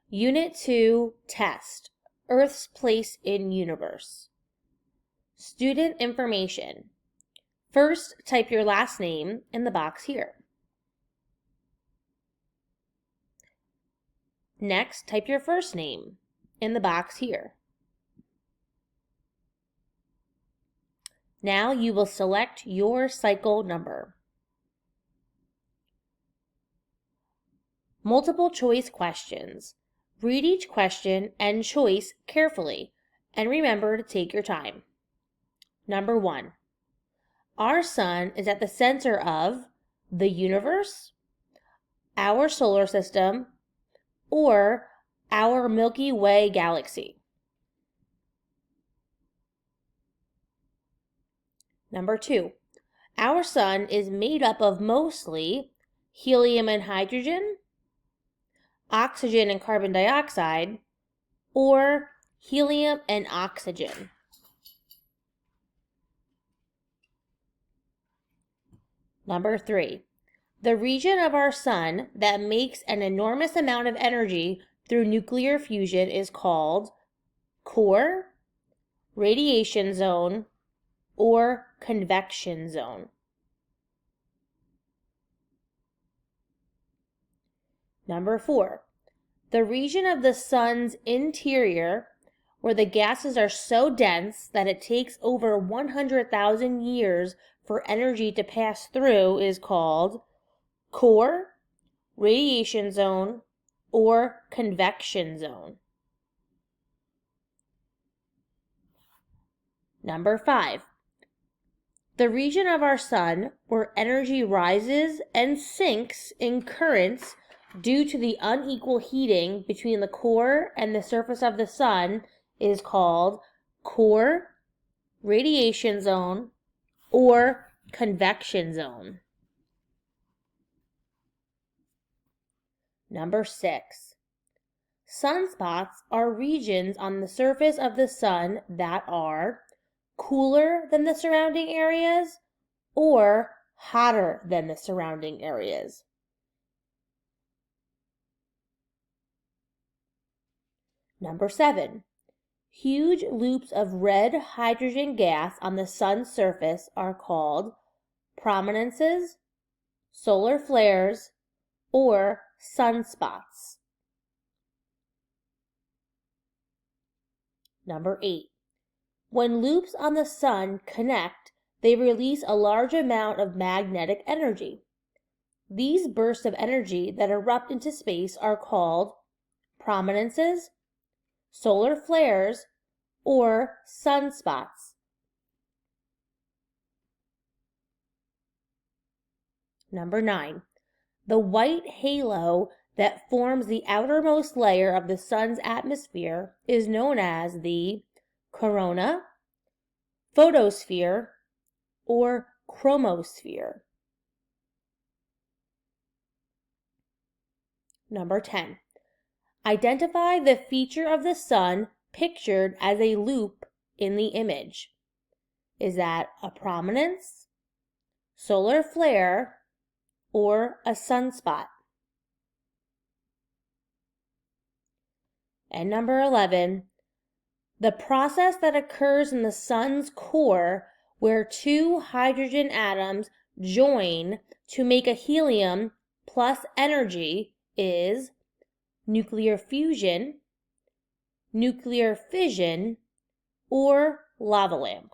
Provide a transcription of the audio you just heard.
Unit 2, Test, Earth's Place in Universe. Student information. First, type your last name in the box here. Next, type your first name in the box here. Now you will select your cycle number. Multiple choice questions. Read each question and choice carefully, and remember to take your time. Number 1. Our sun is at the center of the universe, our solar system, or our Milky Way galaxy. Number 2. Our sun is made up of mostly helium and hydrogen, oxygen and carbon dioxide, or helium and oxygen. Number 3. The region of our sun that makes an enormous amount of energy through nuclear fusion is called core, radiation zone, or convection zone. Number 4. The region of the sun's interior where the gases are so dense that it takes over 100,000 years for energy to pass through is called core, radiation zone, or convection zone. Number 5. The region of our sun where energy rises and sinks in currents due to the unequal heating between the core and the surface of the sun is called core, radiation zone, or convection zone. Number 6. Sunspots are regions on the surface of the sun that are cooler than the surrounding areas or hotter than the surrounding areas. Number 7. Huge loops of red hydrogen gas on the sun's surface are called prominences, solar flares, or sunspots. Number 8. When loops on the sun connect, they release a large amount of magnetic energy. These bursts of energy that erupt into space are called prominences, solar flares, or sunspots. Number 9. The white halo that forms the outermost layer of the sun's atmosphere is known as the corona, photosphere, or chromosphere. Number 10. Identify the feature of the sun pictured as a loop in the image. Is that a prominence, solar flare, or a sunspot? And number 11. The process that occurs in the sun's core where two hydrogen atoms join to make a helium plus energy is nuclear fusion, nuclear fission, or lava lamp.